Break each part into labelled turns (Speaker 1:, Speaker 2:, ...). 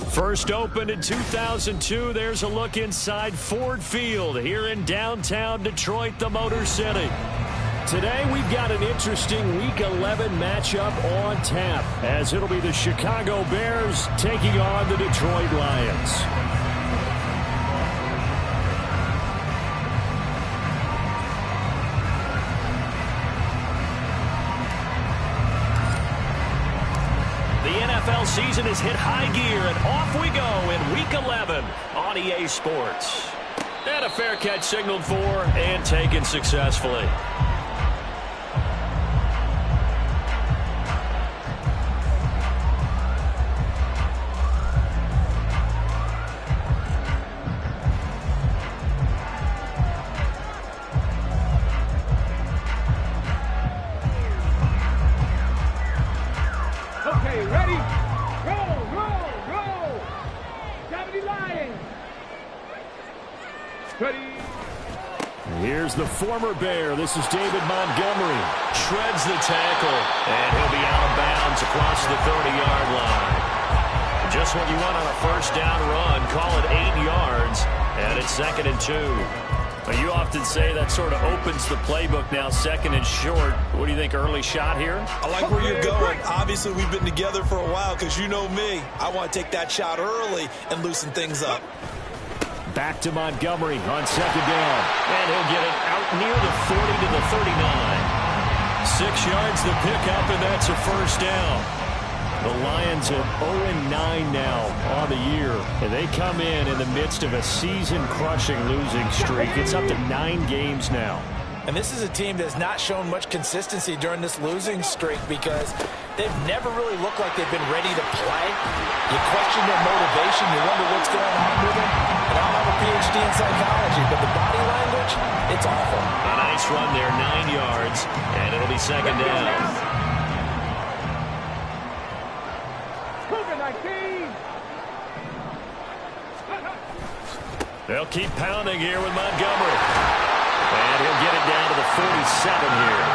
Speaker 1: First opened in 2002, there's a look inside Ford Field here in downtown Detroit, the Motor City. Today we've got an interesting Week 11 matchup on tap, as it'll be the Chicago Bears taking on the Detroit Lions. NFL season has hit high gear, and off we go in Week 11 on EA Sports. And a fair catch signaled for and taken successfully. Here's the former Bear. This is David Montgomery. Shreds the tackle, and he'll be out of bounds across the 30-yard line. Just what you want on a first down run. Call it 8 yards, and it's 2nd and 2. But you often say that sort of opens the playbook now, 2nd and short. What do you think, early shot here?
Speaker 2: I like where you're going. Obviously, we've been together for a while because you know me. I want to take that shot early and loosen things up.
Speaker 1: Back to Montgomery on 2nd down. And he'll get it out near the 40 to the 39. 6 yards the pickup, and that's a first down. The Lions at 0-9 now on the year. And they come in the midst of a season-crushing losing streak. It's up to 9 games now.
Speaker 3: And this is a team that's not shown much consistency during this losing streak because they've never really looked like they've been ready to play. You question their motivation. You wonder what's going on with them. And I don't have a PhD in psychology, but the body language, it's awful.
Speaker 1: A nice run there, 9 yards, and it'll be 2nd down. They'll keep pounding here with Montgomery. And he'll get it down to the 47 here.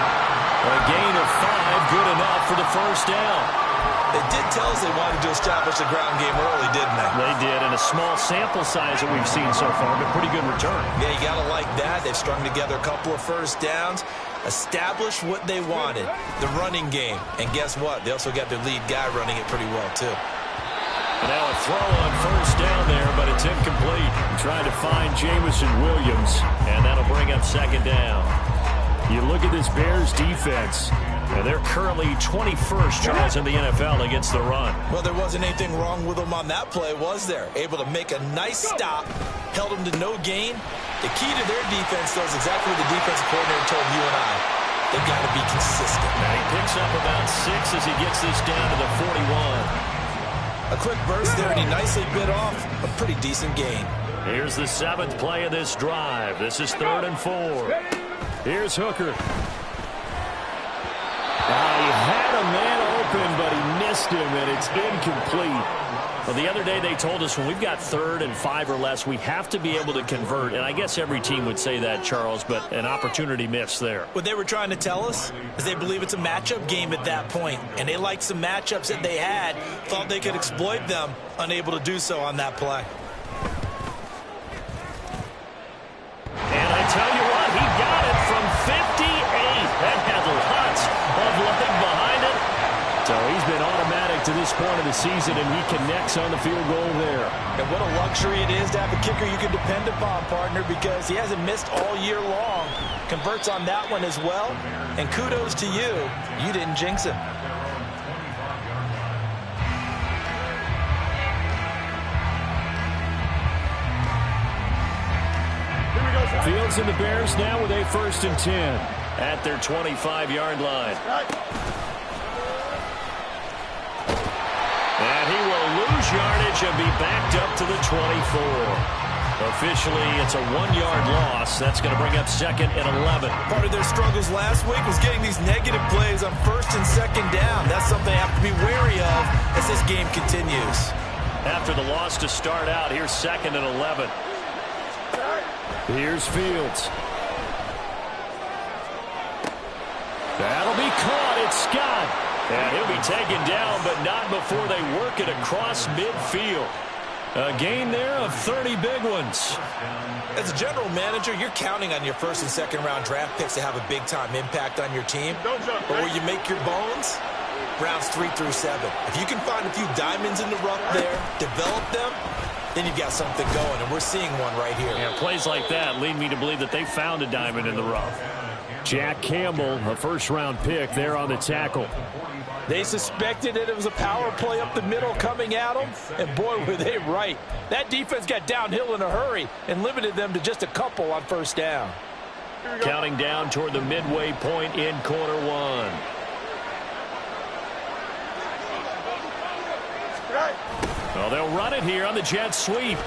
Speaker 1: A gain of 5, good enough for the first down.
Speaker 2: They did tell us they wanted to establish a ground game early, didn't they?
Speaker 1: They did, and a small sample size that we've seen so far, but pretty good return.
Speaker 2: Yeah, you got to like that. They've strung together a couple of first downs, established what they wanted, the running game. And guess what? They also got their lead guy running it pretty well, too.
Speaker 1: Now a throw on first down there, but it's incomplete. Trying to find Jameson Williams, and that'll bring up 2nd down. You look at this Bears defense, and they're currently 21st, Charles, in the NFL against the run.
Speaker 2: Well, there wasn't anything wrong with them on that play, was there? Able to make a nice stop, held them to no gain. The key to their defense, though, is exactly what the defensive coordinator told you and I. They've got to be consistent.
Speaker 1: Now he picks up about 6 as he gets this down to the 41.
Speaker 2: A quick burst there, and he nicely bit off a pretty decent gain.
Speaker 1: Here's the 7th play of this drive. This is 3rd and 4. Here's Hooker. He had a man open, but he missed him, and it's incomplete. Well, the other day they told us when we've got 3rd and 5 or less, we have to be able to convert. And I guess every team would say that, Charles, but an opportunity missed there.
Speaker 2: What they were trying to tell us is they believe it's a matchup game at that point. And they liked some matchups that they had, thought they could exploit them, unable to do so on that play.
Speaker 1: And I tell you what, he got it from 58. That had lots of leg behind it. So he's been automatic to this point of the season, and he connects on the field goal there.
Speaker 3: And what a luxury it is to have a kicker you can depend upon, partner, because he hasn't missed all year long. Converts on that one as well. And kudos to you. You didn't jinx him.
Speaker 1: Fields and the Bears now with a 1st and 10 at their 25-yard line. And he will lose yardage and be backed up to the 24. Officially, it's a 1-yard loss. That's going to bring up 2nd and 11.
Speaker 2: Part of their struggles last week was getting these negative plays on 1st and 2nd down. That's something they have to be wary of as this game continues.
Speaker 1: After the loss to start out, here's 2nd and 11. Here's Fields. That'll be caught. It's Scott. And he'll be taken down, but not before they work it across midfield. A gain there of 30 big ones.
Speaker 2: As a general manager, you're counting on your first and second round draft picks to have a big-time impact on your team. But where you make your bones, rounds 3 through 7. If you can find a few diamonds in the rough there, develop them, then you've got something going, and we're seeing one right here.
Speaker 1: Yeah, plays like that lead me to believe that they found a diamond in the rough. Jack Campbell, a first-round pick there on the tackle.
Speaker 3: They suspected that it was a power play up the middle coming at them, and boy, were they right. That defense got downhill in a hurry and limited them to just a couple on first down.
Speaker 1: Counting down toward the midway point in quarter one. Well, they'll run it here on the jet sweep.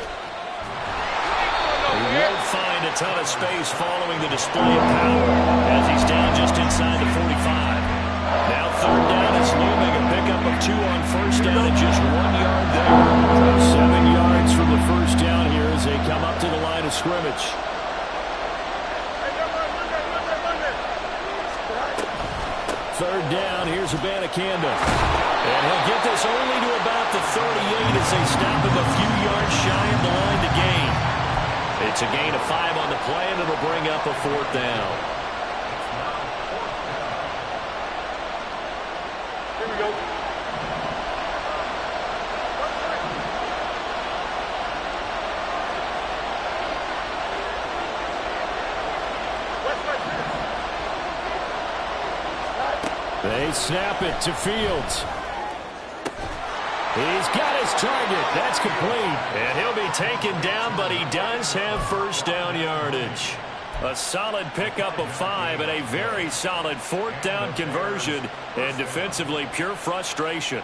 Speaker 1: He won't find a ton of space following the display of power as he's down just inside the 45. Now third down is looming, a pickup of 2 on first down and just 1 yard there. 7 yards from the first down here as they come up to the line of scrimmage. Third down, here's Abanikanda. And he'll get this only to about the 38 as they stop him a few yards shy of the line to gain. It's a gain of 5 on the play, and it'll bring up a fourth down.
Speaker 4: Here we go.
Speaker 1: They snap it to Fields. He's got his target. That's complete. And he'll be taken down, but he does have first down yardage. A solid pickup of 5 and a very solid fourth down conversion. And defensively, pure frustration.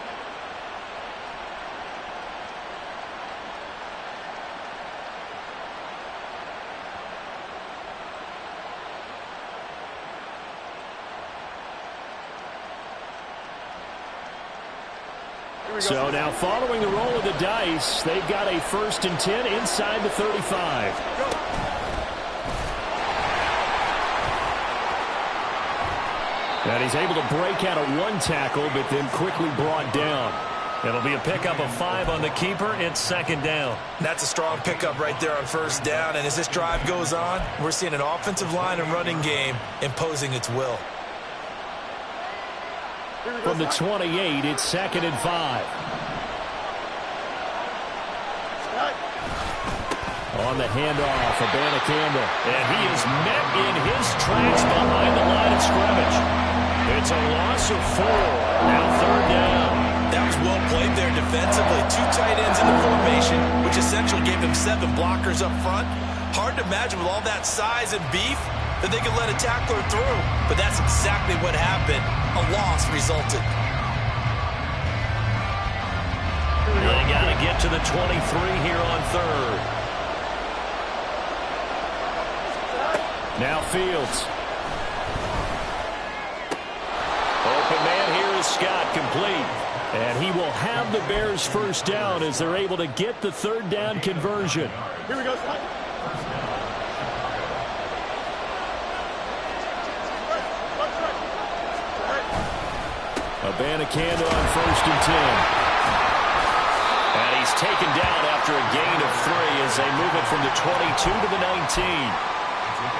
Speaker 1: So now following the roll of the dice, they've got a 1st and 10 inside the 35. And he's able to break out of 1 tackle, but then quickly brought down. It'll be a pickup of 5 on the keeper. It's second down.
Speaker 2: That's a strong pickup right there on first down. And as this drive goes on, we're seeing an offensive line and running game imposing its will.
Speaker 1: From the 28, it's 2nd and 5. On the handoff, Abanikanda. And he is met in his tracks behind the line of scrimmage. It's a loss of 4. Now third down.
Speaker 2: That was well played there defensively. 2 tight ends in the formation, which essentially gave them 7 blockers up front. Hard to imagine with all that size and beef that they could let a tackler through. But that's exactly what happened. A loss resulted.
Speaker 1: They got to get to the 23 here on third. Now Fields. Open man here is Scott, complete. And he will have the Bears first down as they're able to get the third down conversion.
Speaker 4: Here we go, Scott.
Speaker 1: Abanikanda on 1st and 10. And he's taken down after a gain of 3 as they move it from the 22 to the 19.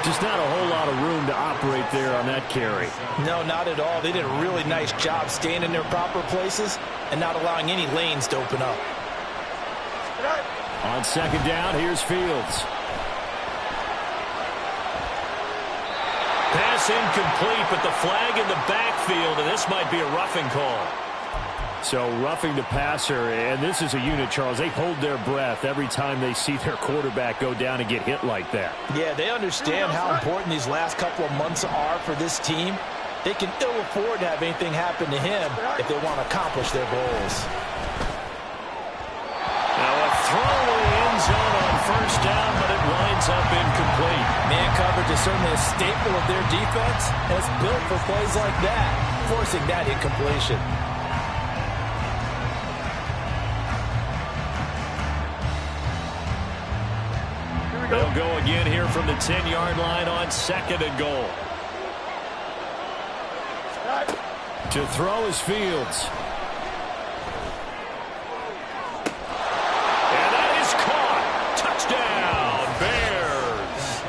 Speaker 1: Just not a whole lot of room to operate there on that carry.
Speaker 3: No, not at all. They did a really nice job staying in their proper places and not allowing any lanes to open up.
Speaker 1: On second down, here's Fields. Pass incomplete, but the flag in the backfield, and this might be a roughing call. So roughing the passer, and this is a unit, Charles. They hold their breath every time they see their quarterback go down and get hit like that.
Speaker 3: Yeah, they understand how important these last couple of months are for this team. They can ill afford to have anything happen to him if they want to accomplish their goals.
Speaker 1: Now a throw in the end zone on first down, but it winds up incomplete.
Speaker 3: Man coverage is certainly a staple of their defense, and it's built for plays like that, forcing that incompletion.
Speaker 1: They'll go again here from the 10-yard line on 2nd and goal. To throw is Fields. And that is caught. Touchdown, Bears.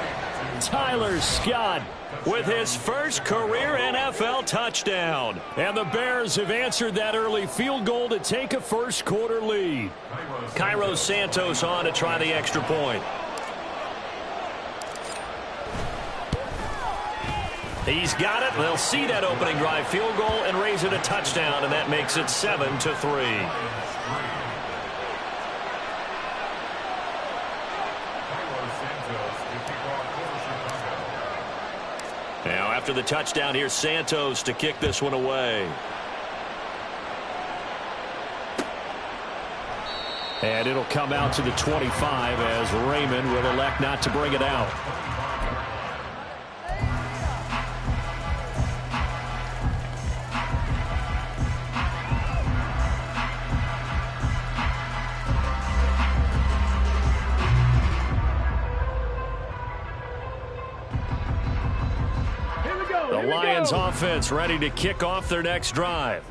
Speaker 1: Tyler Scott with his first career NFL touchdown. And the Bears have answered that early field goal to take a first quarter lead. Cairo Santos on to try the extra point. He's got it. They'll see that opening drive field goal and raise it a touchdown, and that makes it 7-3. Now after the touchdown, here's Santos to kick this one away. And it'll come out to the 25 as Raymond will elect not to bring it out. The Lions offense ready to kick off their next drive.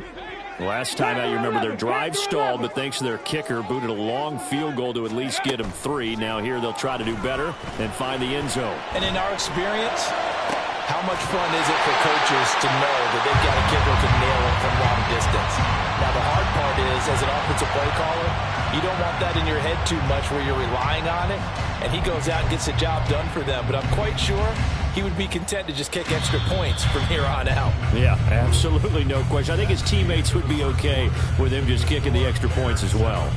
Speaker 1: Last time out, you remember their drive stalled, but thanks to their kicker, booted a long field goal to at least get them 3. Now here they'll try to do better and find the end zone.
Speaker 3: And in our experience, how much fun is it for coaches to know that they've got a kicker to nail it from long distance? Now the hard part is, as an offensive play caller, you don't want that in your head too much where you're relying on it, and he goes out and gets the job done for them. But I'm quite sure he would be content to just kick extra points from here on out.
Speaker 1: Yeah, absolutely no question. I think his teammates would be okay with him just kicking the extra points as well.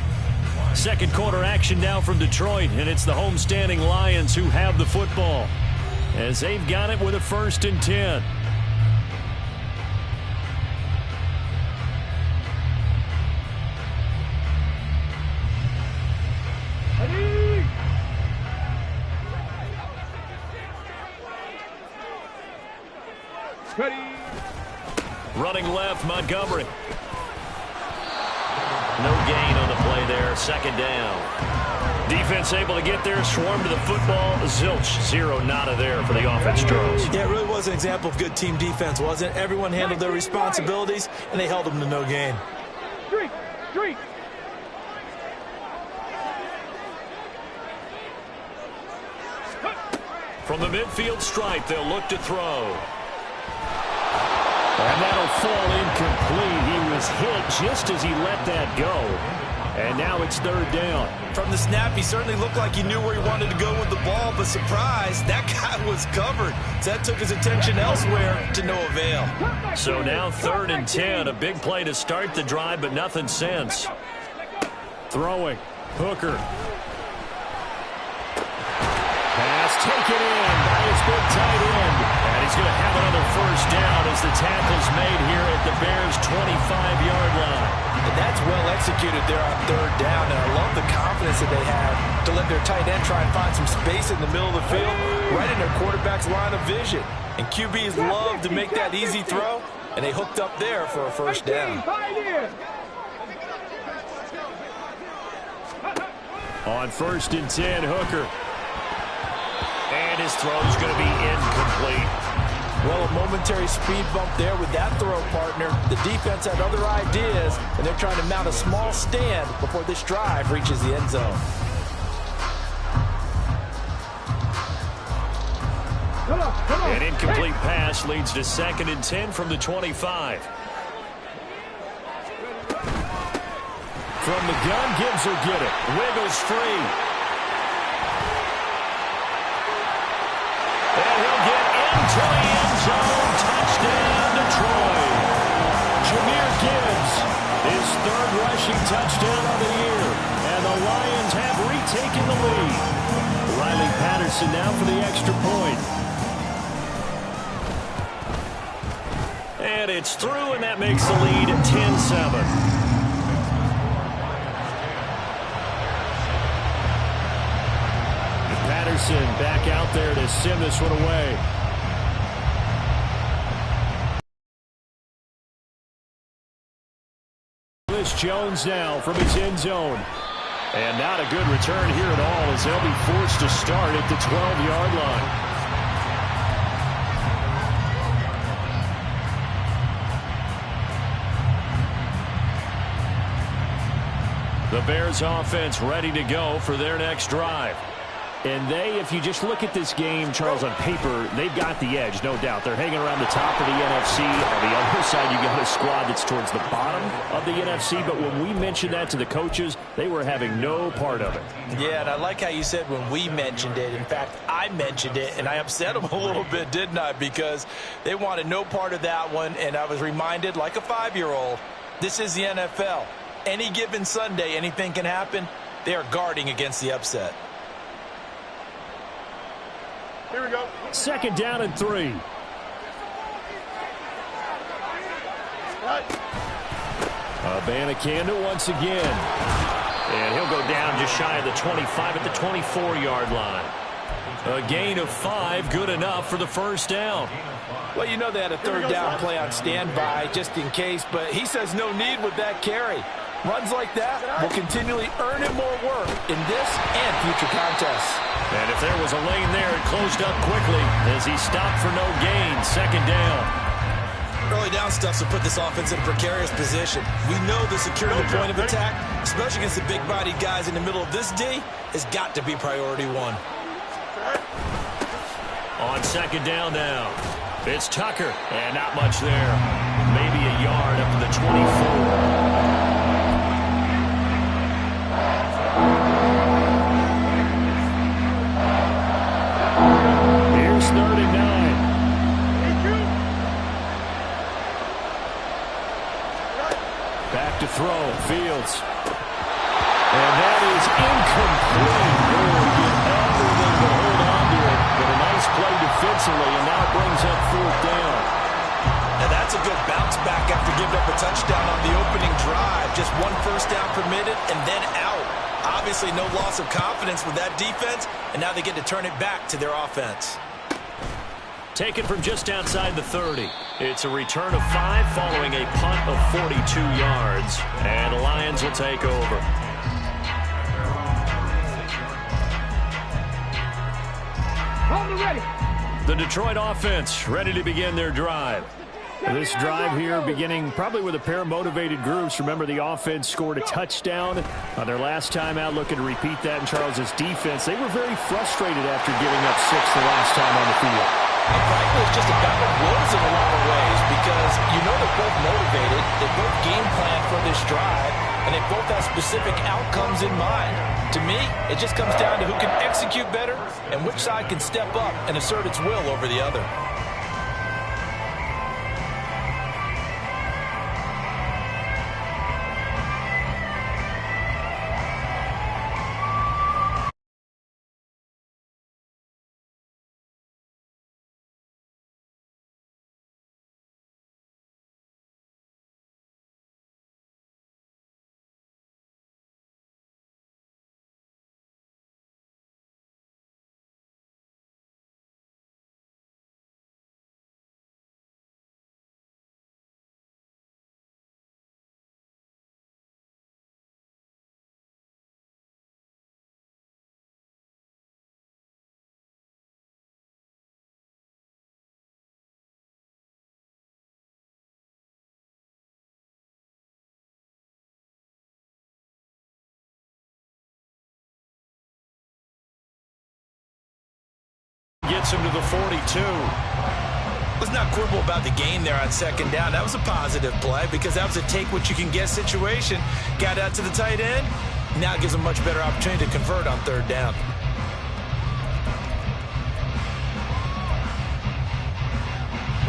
Speaker 1: Second quarter action now from Detroit, and it's the homestanding Lions who have the football as they've got it with a 1st and 10. Running left, Montgomery. No gain on the play there. 2nd down. Defense able to get there, swarm to the football. Zilch, 0 nada there for the offense draws.
Speaker 2: Yeah, it really was an example of good team defense, wasn't it? Everyone handled their responsibilities, and they held them to no gain.
Speaker 4: Street.
Speaker 1: From the midfield stripe, they'll look to throw. And that'll fall incomplete. He was hit just as he let that go. And now it's 3rd down.
Speaker 2: From the snap, he certainly looked like he knew where he wanted to go with the ball, but surprise, that guy was covered. So that took his attention elsewhere to no avail.
Speaker 1: So now 3rd and 10. A big play to start the drive, but nothing since. Throwing. Hooker. Pass taken in by his big tight end. And he's going to have another 1st down as the tackle's made here at the Bears' 25-yard line.
Speaker 3: And that's well executed there on 3rd down, and I love the confidence that they have to let their tight end try and find some space in the middle of the field, right in their quarterback's line of vision. And QBs love to make that easy throw, and they hooked up there for a 1st down.
Speaker 1: On 1st and 10, Hooker. And his throw is going to be incomplete.
Speaker 3: Well, a momentary speed bump there with that throw, partner. The defense had other ideas, and they're trying to mount a small stand before this drive reaches the end zone.
Speaker 1: An incomplete pass leads to 2nd and 10 from the 25. From the gun, Gibbs will get it. Wiggles free. And he'll get into the end zone. Touchdown, Detroit. Jahmyr Gibbs, his 3rd rushing touchdown of the year. And the Lions have retaken the lead. Riley Patterson now for the extra point. And it's through, and that makes the lead 10-7. Patterson back out there to sim this one away. Jones now from his end zone. And not a good return here at all as they'll be forced to start at the 12-yard line. The Bears offense ready to go for their next drive.
Speaker 5: And if you just look at this game, Charles, on paper, they've got the edge, no doubt. They're hanging around the top of the NFC. On the other side, you got a squad that's towards the bottom of the NFC. But when we mentioned that to the coaches, they were having no part of it.
Speaker 3: Yeah, and I like how you said when we mentioned it. In fact, I mentioned it, and I upset them a little bit, didn't I? Because they wanted no part of that one, and I was reminded, like a 5-year-old, this is the NFL. Any given Sunday, anything can happen. They are guarding against the upset.
Speaker 4: Here we go.
Speaker 5: 2nd down and 3.
Speaker 1: Abanikanda once again. And he'll go down just shy of the 25 at the 24-yard line. A gain of 5, good enough for the first down.
Speaker 3: Well, you know they had a 3rd down play on standby just in case, but he says no need with that carry. Runs like that will continually earn him more work in this and future contests.
Speaker 1: And if there was a lane there, it closed up quickly as he stopped for no gain. 2nd down.
Speaker 2: Early down stuff will put this offense in a precarious position. We know the security point of attack, especially against the big-bodied guys in the middle of this D, has got to be priority 1.
Speaker 1: On 2nd down now, it's Tucker, and not much there. Maybe a yard up to the 24.
Speaker 5: Here's 3rd and 9. Back to throw, Fields. And that is incomplete. Everything to hold on to it. But a nice play defensively, and now it brings up 4th down.
Speaker 2: Now that's a good bounce back after giving up a touchdown on the opening drive. Just 1 first down permitted and then out. Obviously no loss of confidence with that defense, and now they get to turn it back to their offense.
Speaker 1: Taken from just outside the 30. It's a return of 5 following a punt of 42 yards. And the Lions will take over.
Speaker 4: Ready.
Speaker 1: The Detroit offense ready to begin their drive.
Speaker 5: This drive here beginning probably with a pair of motivated groups. Remember, the offense scored a touchdown on their last time out, looking to repeat that in Charles's defense. They were very frustrated after giving up 6 the last time on the field.
Speaker 3: And frankly, it's just a battle of wills in a lot of ways because you know they're both motivated, they both game plan for this drive, and they both have specific outcomes in mind. To me, it just comes down to who can execute better and which side can step up and assert its will over the other.
Speaker 1: Gets him to the 42.
Speaker 2: Let's not quibble about the gain there on 2nd down. That was a positive play because that was a take-what-you-can-get situation. Got out to the tight end. Now it gives them a much better opportunity to convert on 3rd down.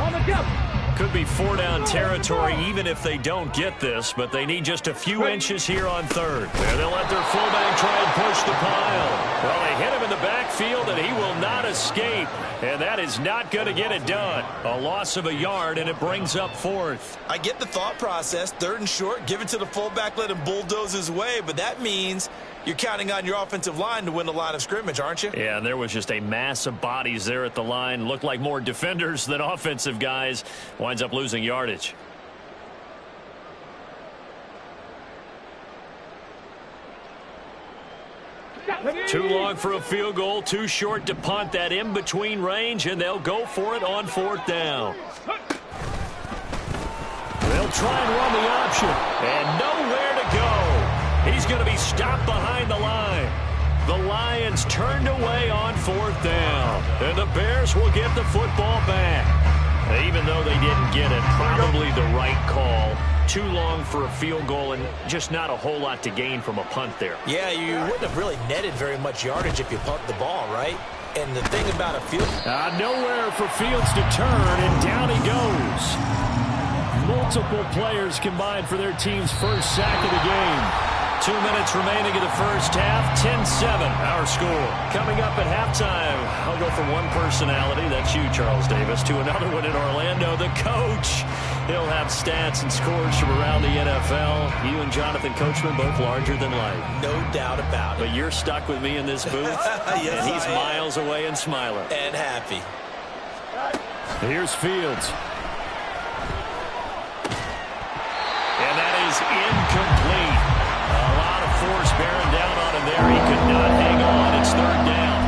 Speaker 4: On the jump.
Speaker 1: Could be 4-down territory even if they don't get this, but they need just a few inches here on 3rd. And they'll let their fullback try and push the pile. Well, they hit him in the backfield, and he will not escape. And that is not going to get it done. A loss of a yard, and it brings up 4th.
Speaker 2: I get the thought process. 3rd and short, give it to the fullback, let him bulldoze his way, but that means you're counting on your offensive line to win the line of scrimmage, aren't you?
Speaker 1: Yeah, and there was just a mass of bodies there at the line. Looked like more defenders than offensive guys. Winds up losing yardage. Too long for a field goal, too short to punt. That in-between range, and they'll go for it on 4th down. They'll try and run the option, and nowhere to go. He's going to be stopped behind the line. The Lions turned away on 4th down. And the Bears will get the football back. Even though they didn't get it, probably the right call. Too long for a field goal and just not a whole lot to gain from a punt there.
Speaker 3: Yeah, you wouldn't have really netted very much yardage if you pumped the ball, right? And the thing about a field...
Speaker 5: Nowhere for Fields to turn, and down he goes. Multiple players combined for their team's first sack of the game.
Speaker 1: 2 minutes remaining in the first half. 10-7, our score. Coming up at halftime, I'll go from one personality, that's you, Charles Davis, to another one in Orlando, the coach. He'll have stats and scores from around the NFL. You and Jonathan Coachman, both larger than life.
Speaker 3: No doubt about it.
Speaker 1: But you're stuck with me in this booth,
Speaker 3: yes,
Speaker 1: and he's miles away and smiling.
Speaker 3: And happy.
Speaker 5: Here's Fields.
Speaker 1: And that is incomplete. A lot of force bearing down on him there. He could not hang on. It's 3rd down.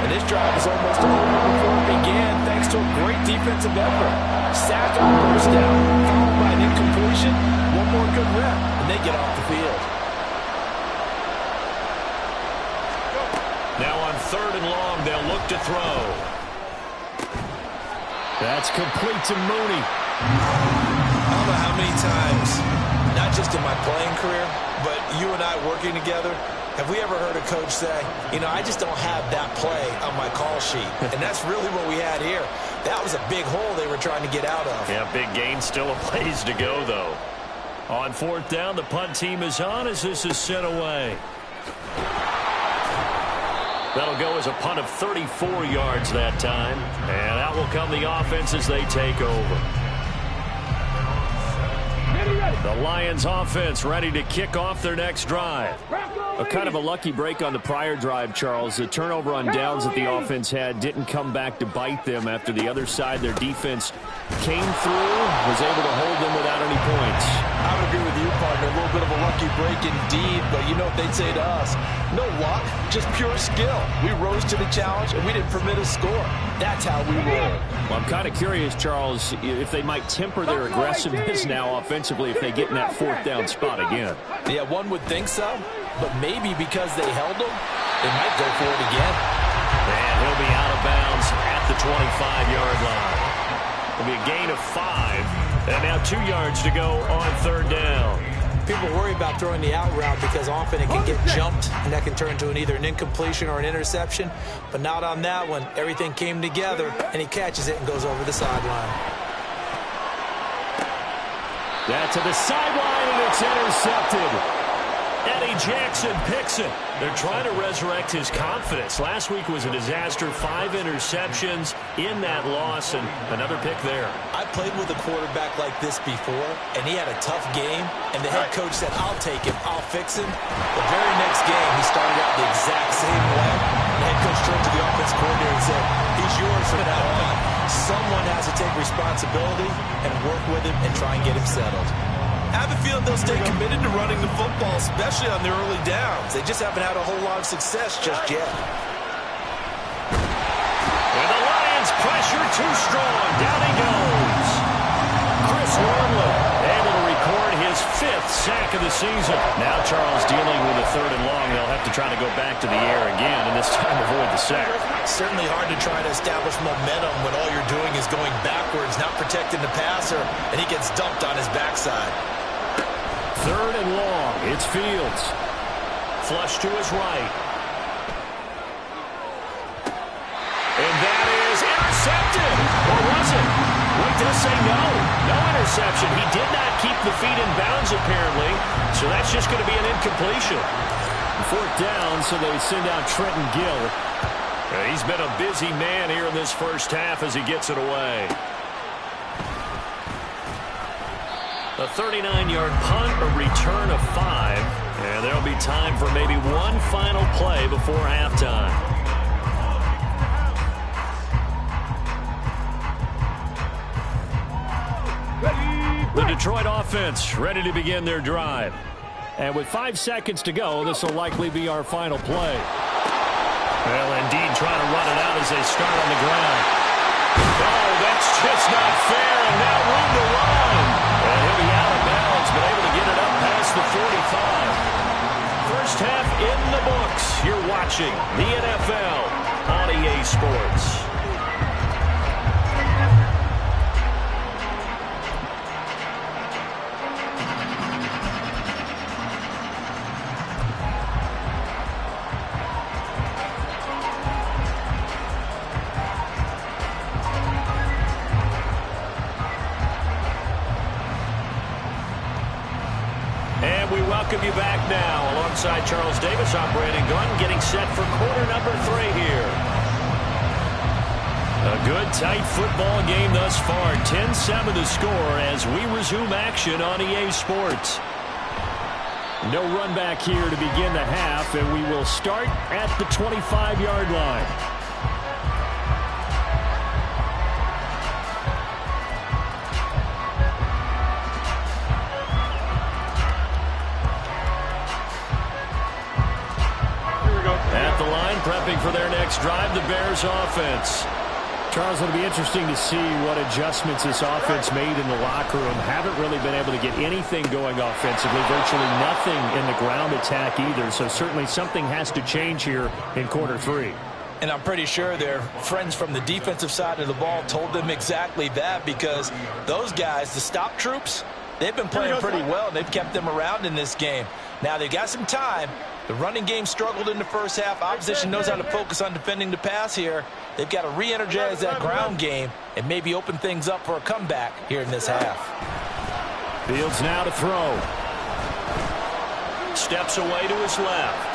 Speaker 3: And this drive is almost over before it began, thanks to a great defensive effort. Sack on 1st down, followed by an incompletion. One more good rep, and they get off the field.
Speaker 1: Now on 3rd and long, they'll look to throw.
Speaker 5: That's complete to Mooney.
Speaker 2: I don't know how many times, not just in my playing career, but you and I working together, have we ever heard a coach say, you know, I just don't have that play on my call sheet. And that's really what we had here. That was a big hole they were trying to get out of.
Speaker 1: Yeah, big gain, still a ways to go, though. On 4th down, the punt team is on as this is sent away. That'll go as a punt of 34 yards that time. And out will come the offense as they take over. The Lions offense ready to kick off their next drive. A kind of a lucky break on the prior drive, Charles. The turnover on downs that the offense had didn't come back to bite them after the other side. Their defense came through, was able to hold them without any points.
Speaker 2: I would agree with you, partner. A little bit of a lucky break indeed, but you know what they'd say to us? No luck, just pure skill. We rose to the challenge, and we didn't permit a score. That's how we roll.
Speaker 5: Well, I'm kind of curious, Charles, if they might temper their aggressiveness now offensively if they get in that 4th down spot again.
Speaker 3: Yeah, one would think so, but maybe because they held them, they might go for it again.
Speaker 1: And he'll be out of bounds at the 25-yard line. It'll be a gain of 5, and now 2 yards to go on 3rd down.
Speaker 3: People worry about throwing the out route because often it can get jumped, and that can turn into either an incompletion or an interception. But not on that one. Everything came together, and he catches it and goes over the sideline.
Speaker 5: That's to the sideline, and it's intercepted.
Speaker 1: Eddie Jackson picks it. They're trying to resurrect his confidence. Last week was a disaster. 5 interceptions in that loss, and another pick there.
Speaker 2: I played with a quarterback like this before, and he had a tough game, and the head coach said, I'll take him, I'll fix him. The very next game, he started out the exact same way. The head coach turned to the offense coordinator and said, he's yours from now on. Someone has to take responsibility and work with him and try and get him settled. I have a feeling they'll stay committed to running the football, especially on their early downs. They just haven't had a whole lot of success just yet.
Speaker 1: And the Lions pressure too strong. Down he goes. Chris Wormley able to record his 5th sack of the season. Now Charles dealing with a 3rd and long. They'll have to try to go back to the air again, and this time avoid the sack.
Speaker 2: Certainly hard to try to establish momentum when all you're doing is going backwards, not protecting the passer, and he gets dumped on his backside.
Speaker 5: 3rd and long. It's Fields.
Speaker 1: Flush to his right. And that is intercepted. Or was it? Well, it does say no. No interception. He did not keep the feet in bounds, apparently. So that's just going to be an incompletion.
Speaker 5: 4th down, so they send out Trenton Gill.
Speaker 1: He's been a busy man here in this first half as he gets it away. A 39-yard punt, a return of 5. And there'll be time for maybe one final play before halftime. The Detroit offense ready to begin their drive.
Speaker 5: And with 5 seconds to go, this will likely be our final play.
Speaker 1: Well, indeed, trying to run it out as they start on the ground. Oh, that's just not fair, and now room to run. And he'll be out of bounds, but able to get it up past the 45. First half in the books. You're watching the NFL on EA Sports. Welcome you back now. Alongside Charles Davis, I'm Brandon Gunn, getting set for quarter number 3 here. A good, tight football game thus far. 10-7 to score as we resume action on EA Sports. No run back here to begin the half, and we will start at the 25-yard line. Prepping for their next drive, the Bears offense. Charles, it'll be interesting to see what adjustments this offense made in the locker room. Haven't really been able to get anything going offensively, virtually nothing in the ground attack either, so certainly something has to change here in quarter 3.
Speaker 3: And I'm pretty sure their friends from the defensive side of the ball told them exactly that, because those guys, the stop troops, they've been playing pretty well, and they've kept them around in this game. Now, they've got some time. The running game struggled in the first half. Opposition knows how to focus on defending the pass here. They've got to re-energize that ground game and maybe open things up for a comeback here in this half.
Speaker 1: Fields now to throw. Steps away to his left.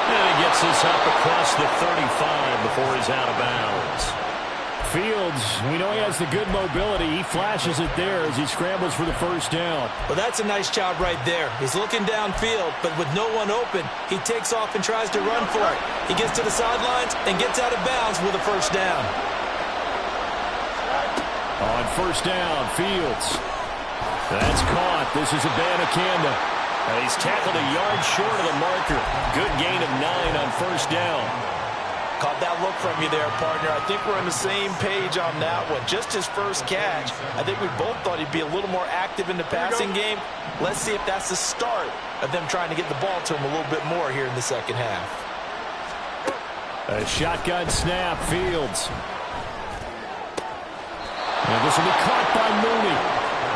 Speaker 1: And he gets this up across the 35 before he's out of bounds.
Speaker 5: Fields, we know he has the good mobility. He flashes it there as he scrambles for the first down.
Speaker 3: Well, that's a nice job right there. He's looking downfield, but with no one open, he takes off and tries to run for it. He gets to the sidelines and gets out of bounds with a first down.
Speaker 5: On first down, Fields. That's caught. This is Abanikanda.
Speaker 1: He's tackled a yard short of the marker. Good gain of 9 on first down.
Speaker 3: Caught that look from you there, partner. I think we're on the same page on that one. Just his first catch. I think we both thought he'd be a little more active in the passing game. Let's see if that's the start of them trying to get the ball to him a little bit more here in the second half.
Speaker 5: A shotgun snap, Fields. And this will be caught by Mooney.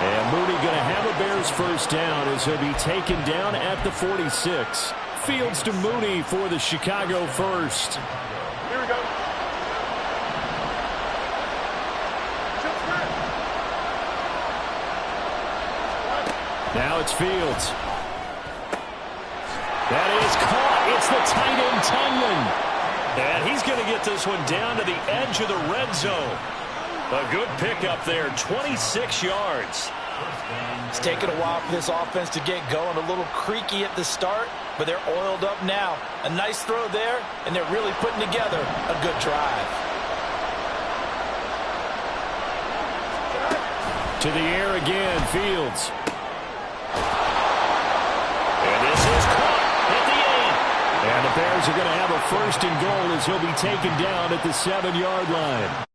Speaker 5: And Mooney going to have a Bears first down as he'll be taken down at the 46. Fields to Mooney for the Chicago first.
Speaker 4: Here we go.
Speaker 5: Now it's Fields. That is caught. It's the tight end, Tunyon.
Speaker 1: And he's going to get this one down to the edge of the red zone. A good pickup there, 26 yards.
Speaker 3: It's taken a while for this offense to get going. A little creaky at the start, but they're oiled up now. A nice throw there, and they're really putting together a good drive.
Speaker 5: To the air again, Fields.
Speaker 1: And this is caught at the 8.
Speaker 5: And the Bears are going to have a first and goal as he'll be taken down at the 7-yard line.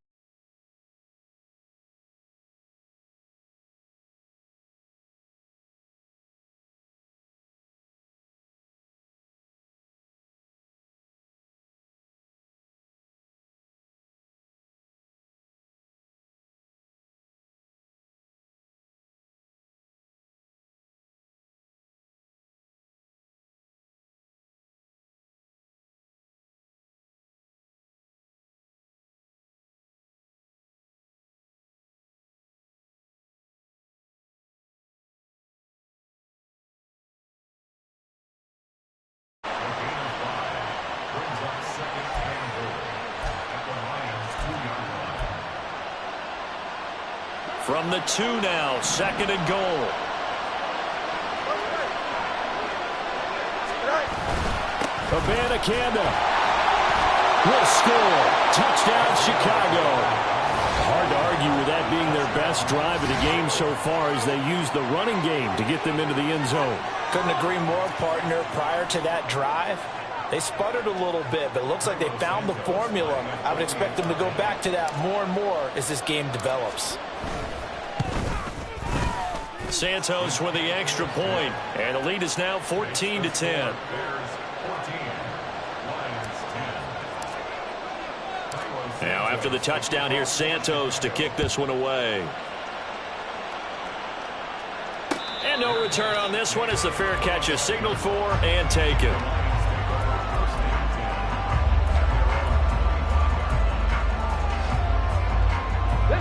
Speaker 1: From the 2 now, 2nd and goal.
Speaker 5: Abanikanda will score. Touchdown, Chicago. Hard to argue with that being their best drive of the game so far as they use the running game to get them into the end zone.
Speaker 3: Couldn't agree more, partner. Prior to that drive, they sputtered a little bit, but it looks like they found the formula. I would expect them to go back to that more and more as this game develops.
Speaker 1: Santos with the extra point, and the lead is now 14-10. Now after the touchdown, here's Santos to kick this one away. And no return on this one as the fair catch is signaled for and taken.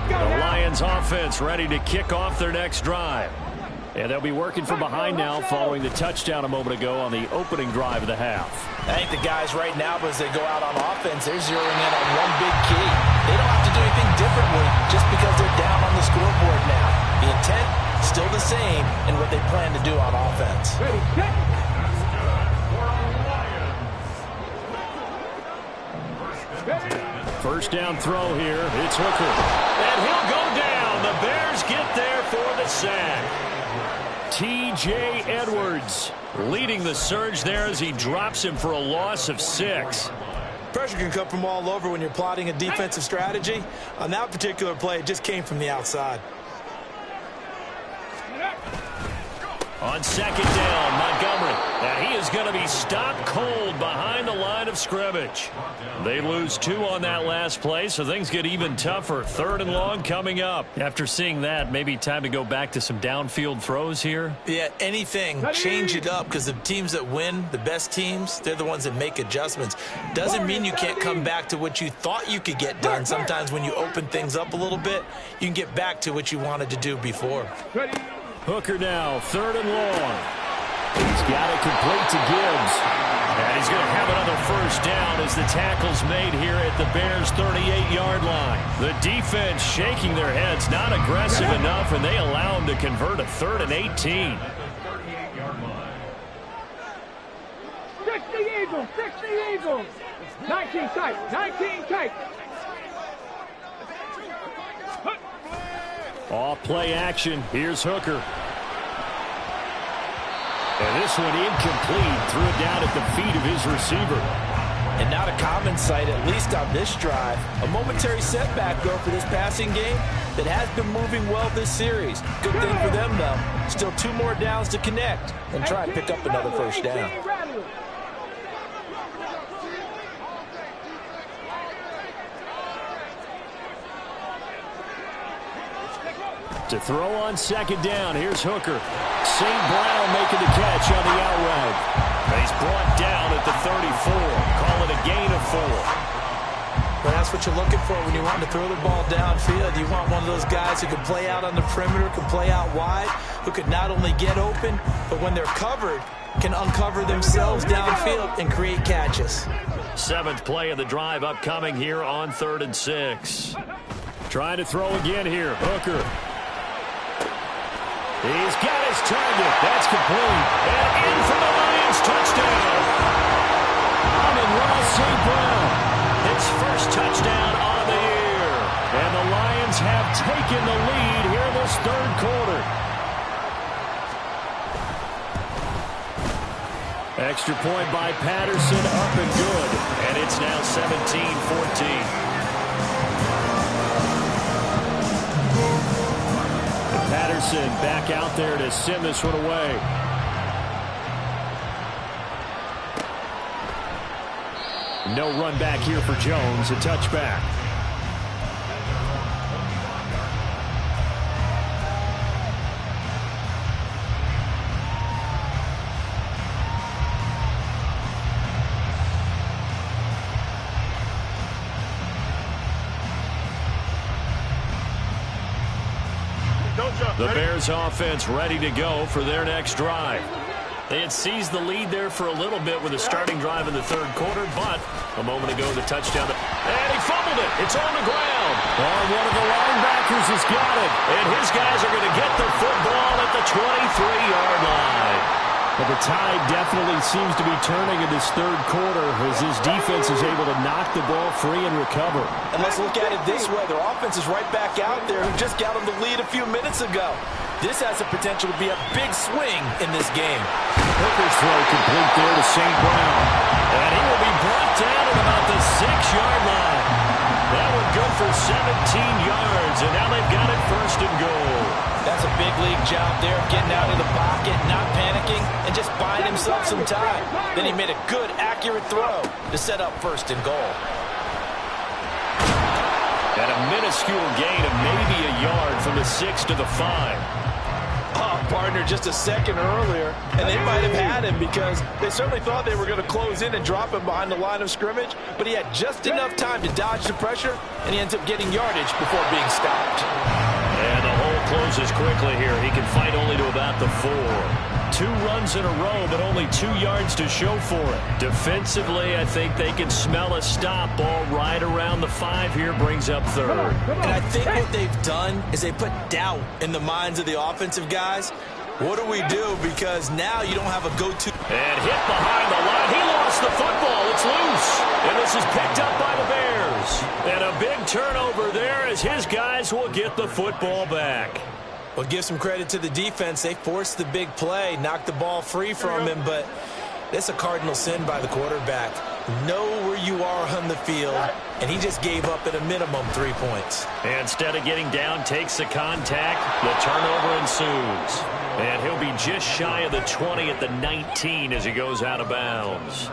Speaker 1: The Lions offense ready to kick off their next drive. And they'll be working from behind now following the touchdown a moment ago on the opening drive of the half.
Speaker 3: I think the guys right now, as they go out on offense, they're zeroing in on one big key. They don't have to do anything differently just because they're down on the scoreboard now. The intent, still the same in what they plan to do on offense.
Speaker 5: First down throw here. It's Hooker.
Speaker 1: And he'll go down. The Bears get there for the sack. T.J. Edwards leading the surge there as he drops him for a loss of 6.
Speaker 2: Pressure can come from all over when you're plotting a defensive strategy. On that particular play, it just came from the outside.
Speaker 1: On second down, Montgomery. And he is going to be stopped cold behind the line of scrimmage. They lose 2 on that last play, so things get even tougher. 3rd and long coming up.
Speaker 5: After seeing that, maybe time to go back to some downfield throws here.
Speaker 2: Yeah, anything, change it up, because the teams that win, the best teams, they're the ones that make adjustments. Doesn't mean you can't come back to what you thought you could get done. Sometimes when you open things up a little bit, you can get back to what you wanted to do before.
Speaker 5: Hooker now, 3rd and long. He's got it complete to Gibbs.
Speaker 1: And he's going to have another first down as the tackle's made here at the Bears' 38-yard line. The defense shaking their heads, not aggressive enough, and they allow him to convert a 3rd and 18.
Speaker 4: 60 Eagles, 60 Eagles. 19 tight, 19 tight.
Speaker 5: Off play action. Here's Hooker. And this one incomplete. Threw it down at the feet of his receiver.
Speaker 3: And not a common sight, at least on this drive. A momentary setback, though, for this passing game that has been moving well this series. Good thing for them, though. Still 2 more downs to connect and try and pick up another first down.
Speaker 5: To throw on second down, here's Hooker. St. Brown making the catch on the out route.
Speaker 1: He's brought down at the 34. Call it a gain of 4.
Speaker 2: Well, that's what you're looking for when you want to throw the ball downfield. You want one of those guys who can play out on the perimeter, can play out wide, who could not only get open, but when they're covered, can uncover themselves downfield and create catches.
Speaker 1: 7th play of the drive upcoming here on 3rd and 6.
Speaker 5: Trying to throw again here. Hooker. He's got his target. That's complete.
Speaker 1: And in for the Lions touchdown.
Speaker 5: Amon-Ra St. Brown.
Speaker 1: His first touchdown of the year.
Speaker 5: And the Lions have taken the lead here in this 3rd quarter. Extra point by Patterson, up and good.
Speaker 1: And it's now 17-14.
Speaker 5: Patterson back out there to send this one away. No run back here for Jones, a touchback.
Speaker 1: The Bears offense ready to go for their next drive. They had seized the lead there for a little bit with a starting drive in the 3rd quarter, but a moment ago the touchdown. And he fumbled it. It's on the ground.
Speaker 5: Oh, one of the linebackers has got it.
Speaker 1: And his guys are going to get the football at the 23-yard line.
Speaker 5: But the tide definitely seems to be turning in this 3rd quarter as his defense is able to knock the ball free and recover.
Speaker 3: And let's look at it this way. Their offense is right back out there who just got them the lead a few minutes ago. This has the potential to be a big swing in this game.
Speaker 5: Hooker's throw complete there to St. Brown.
Speaker 1: And he will be brought down at about the 6-yard line. That one good for 17 yards, and now they've got it first and goal.
Speaker 3: That's a big league job there, getting out of the pocket, not panicking, and just buying himself some time. Then he made a good, accurate throw to set up first and goal.
Speaker 1: And a minuscule gain of maybe a yard from the 6 to the 5.
Speaker 3: Oh, partner, just a second earlier, and they might have had him because they certainly thought they were going to close in and drop him behind the line of scrimmage, but he had just enough time to dodge the pressure, and he ends up getting yardage before being stopped.
Speaker 1: And the hole closes quickly here. He can fight only to about the 4. 2 runs in a row, but only 2 yards to show for it. Defensively, I think they can smell a stop. Ball right around the 5 here, brings up third.
Speaker 2: And I think what they've done is they put doubt in the minds of the offensive guys. What do we do? Because now you don't have a go-to.
Speaker 1: And hit behind the line. He lost the football. It's loose. And this is picked up by the Bears. And a big turnover there as his guys will get the football back.
Speaker 2: Well, give some credit to the defense. They forced the big play, knocked the ball free from him, but it's a cardinal sin by the quarterback. Know where you are on the field, and he just gave up at a minimum 3 points.
Speaker 1: And instead of getting down, takes the contact. The turnover ensues. And he'll be just shy of the 20 at the 19 as he goes out of bounds.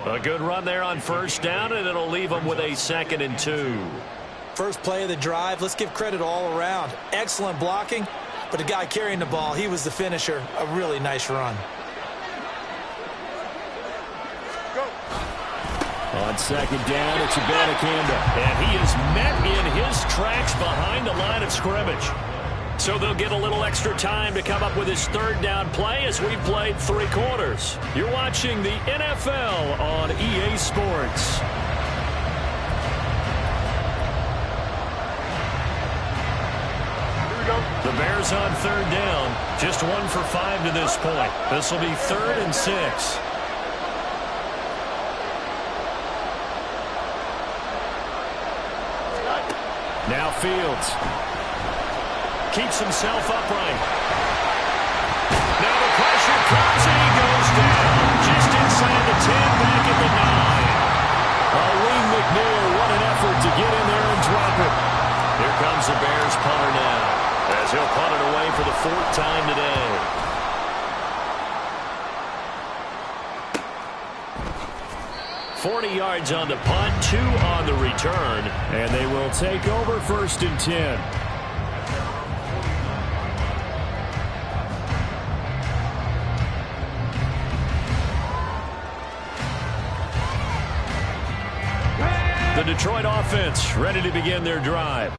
Speaker 1: A good run there on first down, and it'll leave him with a 2nd and 2.
Speaker 2: First play of the drive, let's give credit all around. Excellent blocking, but the guy carrying the ball, he was the finisher. A really nice run.
Speaker 5: On second down, it's Abanikanda.
Speaker 1: And he is met in his tracks behind the line of scrimmage. So they'll get a little extra time to come up with his 3rd down play as we've played 3 quarters. You're watching the NFL on EA Sports. The Bears on 3rd down. Just 1 for 5 to this point. This will be 3rd and 6. Now Fields. Keeps himself upright. Now the pressure comes and he goes down. Just inside the 10, back at the 9. Wayne McNair, what an effort to get in there and drop it. Here comes the Bears punter now, as he'll punt it away for the 4th time today. $40 yards on the punt, 2 on the return.
Speaker 5: And they will take over 1st and 10. The Detroit offense ready to begin their drive.